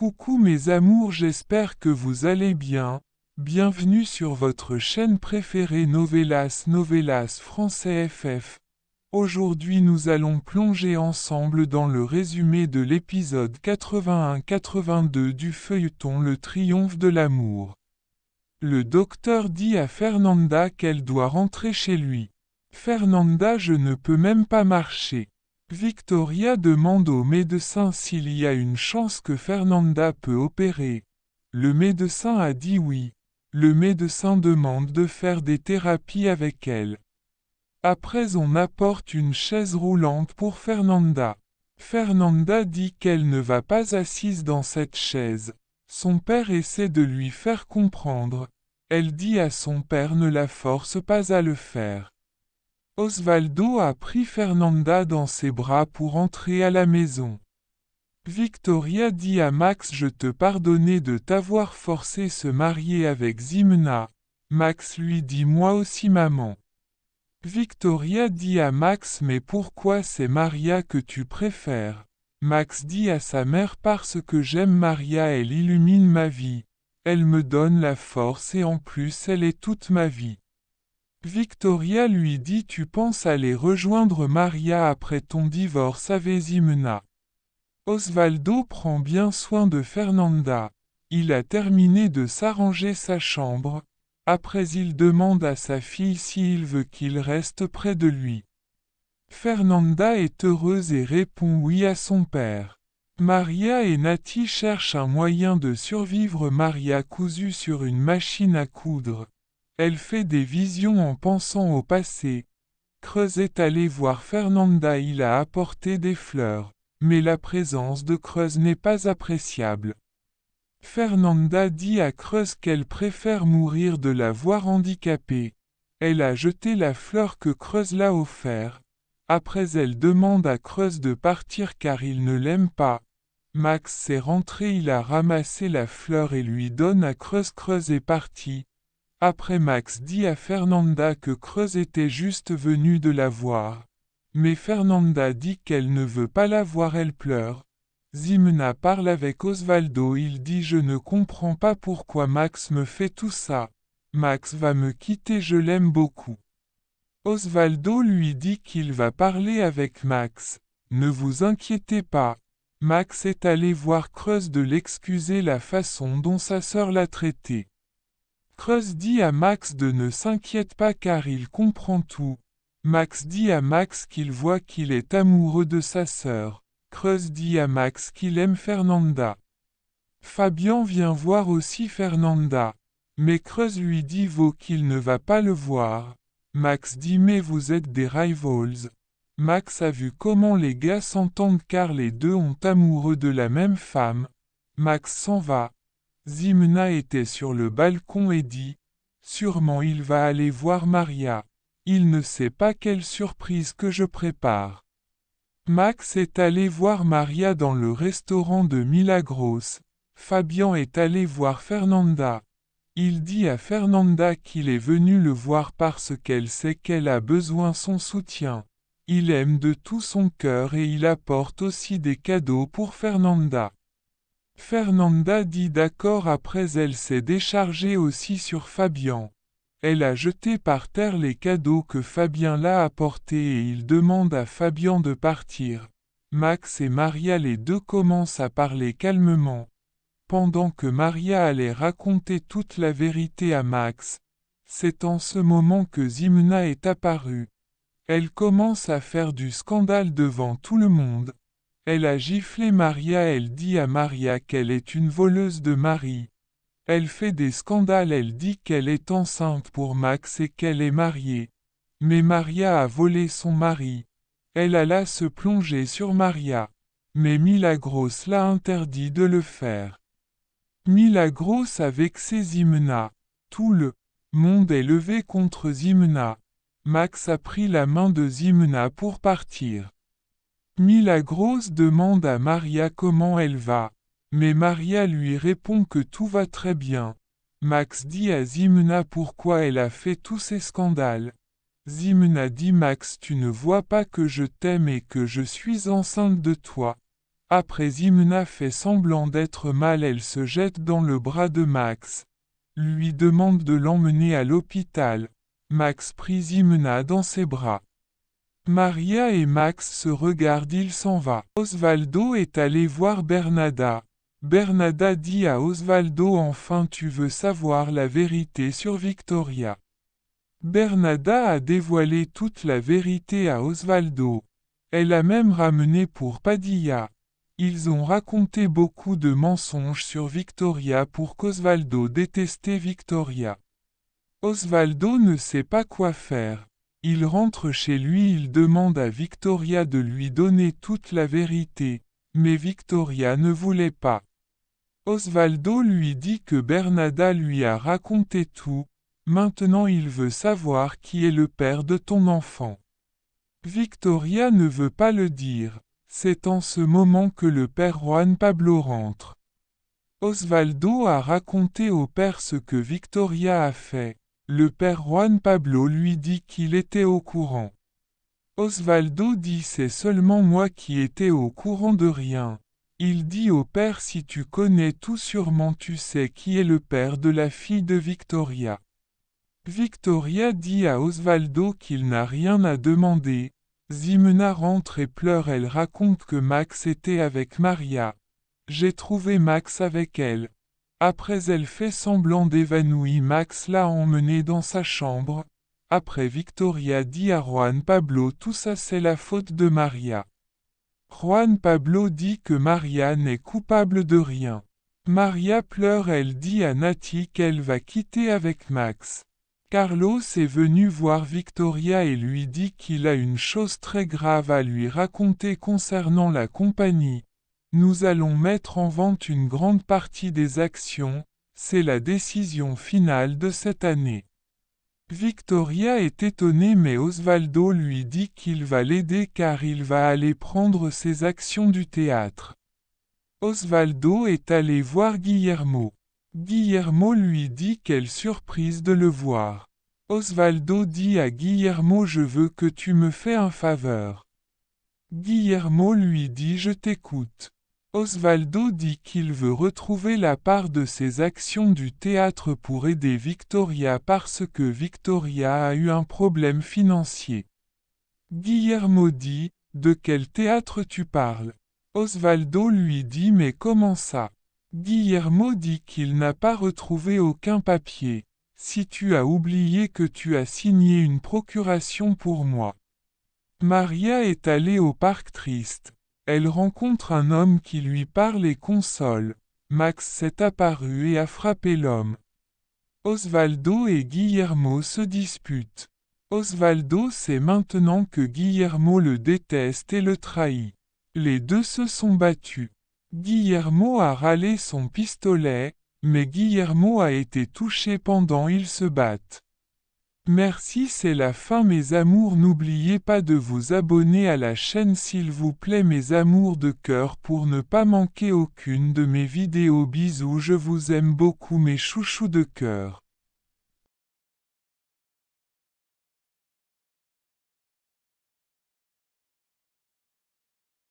Coucou mes amours, j'espère que vous allez bien. Bienvenue sur votre chaîne préférée Novelas Français FF. Aujourd'hui nous allons plonger ensemble dans le résumé de l'épisode 81-82 du feuilleton Le Triomphe de l'amour. Le docteur dit à Fernanda qu'elle doit rentrer chez lui. Fernanda, je ne peux même pas marcher. Victoria demande au médecin s'il y a une chance que Fernanda peut opérer. Le médecin a dit oui. Le médecin demande de faire des thérapies avec elle. Après on apporte une chaise roulante pour Fernanda. Fernanda dit qu'elle ne va pas assise dans cette chaise. Son père essaie de lui faire comprendre. Elle dit à son père ne la force pas à le faire. Osvaldo a pris Fernanda dans ses bras pour entrer à la maison. Victoria dit à Max je te pardonnais de t'avoir forcé se marier avec Zimna. Max lui dit moi aussi maman. Victoria dit à Max mais pourquoi c'est Maria que tu préfères? Max dit à sa mère parce que j'aime Maria, elle illumine ma vie. Elle me donne la force et en plus elle est toute ma vie. Victoria lui dit tu penses aller rejoindre Maria après ton divorce avec Zimna. Osvaldo prend bien soin de Fernanda. Il a terminé de s'arranger sa chambre. Après il demande à sa fille s'il veut qu'il reste près de lui. Fernanda est heureuse et répond oui à son père. Maria et Nati cherchent un moyen de survivre. Maria cousue sur une machine à coudre. Elle fait des visions en pensant au passé. Creuse est allé voir Fernanda, il a apporté des fleurs, mais la présence de Creuse n'est pas appréciable. Fernanda dit à Creuse qu'elle préfère mourir de la voir handicapée. Elle a jeté la fleur que Creuse l'a offert. Après elle demande à Creuse de partir car il ne l'aime pas. Max s'est rentré, il a ramassé la fleur et lui donne à Creuse. Creuse est parti. Après Max dit à Fernanda que Creuse était juste venue de la voir. Mais Fernanda dit qu'elle ne veut pas la voir, elle pleure. Zimna parle avec Osvaldo, il dit je ne comprends pas pourquoi Max me fait tout ça. Max va me quitter, je l'aime beaucoup. Osvaldo lui dit qu'il va parler avec Max. Ne vous inquiétez pas. Max est allé voir Creuse de l'excuser la façon dont sa sœur l'a traité. Creuse dit à Max de ne s'inquiète pas car il comprend tout. Max dit à Max qu'il voit qu'il est amoureux de sa sœur. Creuse dit à Max qu'il aime Fernanda. Fabian vient voir aussi Fernanda. Mais Creuse lui dit qu'il ne va pas le voir. Max dit mais vous êtes des rivals. Max a vu comment les gars s'entendent car les deux ont amoureux de la même femme. Max s'en va. Zimna était sur le balcon et dit « Sûrement il va aller voir Maria. Il ne sait pas quelle surprise que je prépare. » Max est allé voir Maria dans le restaurant de Milagros. Fabian est allé voir Fernanda. Il dit à Fernanda qu'il est venu le voir parce qu'elle sait qu'elle a besoin de son soutien. Il aime de tout son cœur et il apporte aussi des cadeaux pour Fernanda. Fernanda dit d'accord, après elle s'est déchargée aussi sur Fabian. Elle a jeté par terre les cadeaux que Fabien l'a apportés et il demande à Fabian de partir. Max et Maria les deux commencent à parler calmement. Pendant que Maria allait raconter toute la vérité à Max, c'est en ce moment que Zimna est apparue. Elle commence à faire du scandale devant tout le monde. Elle a giflé Maria, elle dit à Maria qu'elle est une voleuse de mari. Elle fait des scandales, elle dit qu'elle est enceinte pour Max et qu'elle est mariée. Mais Maria a volé son mari. Elle alla se plonger sur Maria. Mais Milagros l'a interdit de le faire. Milagros a vexé Zimna. Tout le monde est levé contre Zimna. Max a pris la main de Zimna pour partir. Milagros demande à Maria comment elle va, mais Maria lui répond que tout va très bien. Max dit à Zimna pourquoi elle a fait tous ces scandales. Zimna dit Max, tu ne vois pas que je t'aime et que je suis enceinte de toi. Après Zimna fait semblant d'être mal, elle se jette dans le bras de Max. Lui demande de l'emmener à l'hôpital. Max prit Zimna dans ses bras. Maria et Max se regardent, il s'en va. Osvaldo est allé voir Bernada. Bernada dit à Osvaldo: enfin tu veux savoir la vérité sur Victoria. Bernada a dévoilé toute la vérité à Osvaldo. Elle a même ramené pour Padilla. Ils ont raconté beaucoup de mensonges sur Victoria pour qu'Osvaldo détestait Victoria. Osvaldo ne sait pas quoi faire. Il rentre chez lui, il demande à Victoria de lui donner toute la vérité, mais Victoria ne voulait pas. Osvaldo lui dit que Bernada lui a raconté tout, maintenant il veut savoir qui est le père de ton enfant. Victoria ne veut pas le dire, c'est en ce moment que le père Juan Pablo rentre. Osvaldo a raconté au père ce que Victoria a fait. Le père Juan Pablo lui dit qu'il était au courant. Osvaldo dit: c'est seulement moi qui étais au courant de rien. Il dit au père: si tu connais tout, sûrement tu sais qui est le père de la fille de Victoria. Victoria dit à Osvaldo qu'il n'a rien à demander. Zimna rentre et pleure, elle raconte que Max était avec Maria. J'ai trouvé Max avec elle. Après elle fait semblant d'évanouir, Max l'a emmené dans sa chambre. Après Victoria dit à Juan Pablo: tout ça c'est la faute de Maria. Juan Pablo dit que Maria n'est coupable de rien. Maria pleure, elle dit à Nati qu'elle va quitter avec Max. Carlos est venu voir Victoria et lui dit qu'il a une chose très grave à lui raconter concernant la compagnie. Nous allons mettre en vente une grande partie des actions, c'est la décision finale de cette année. Victoria est étonnée, mais Osvaldo lui dit qu'il va l'aider car il va aller prendre ses actions du théâtre. Osvaldo est allé voir Guillermo. Guillermo lui dit: quelle surprise de le voir. Osvaldo dit à Guillermo: je veux que tu me fais un faveur. Guillermo lui dit: je t'écoute. Osvaldo dit qu'il veut retrouver la part de ses actions du théâtre pour aider Victoria parce que Victoria a eu un problème financier. Guillermo dit: de quel théâtre tu parles? Osvaldo lui dit: mais comment ça? Guillermo dit qu'il n'a pas retrouvé aucun papier. Si tu as oublié que tu as signé une procuration pour moi. Maria est allée au parc triste. Elle rencontre un homme qui lui parle et console. Max s'est apparu et a frappé l'homme. Osvaldo et Guillermo se disputent. Osvaldo sait maintenant que Guillermo le déteste et le trahit. Les deux se sont battus. Guillermo a râlé son pistolet, mais Guillermo a été touché pendant ils se battent. Merci, c'est la fin mes amours, n'oubliez pas de vous abonner à la chaîne s'il vous plaît mes amours de cœur pour ne pas manquer aucune de mes vidéos. Bisous, je vous aime beaucoup mes chouchous de cœur.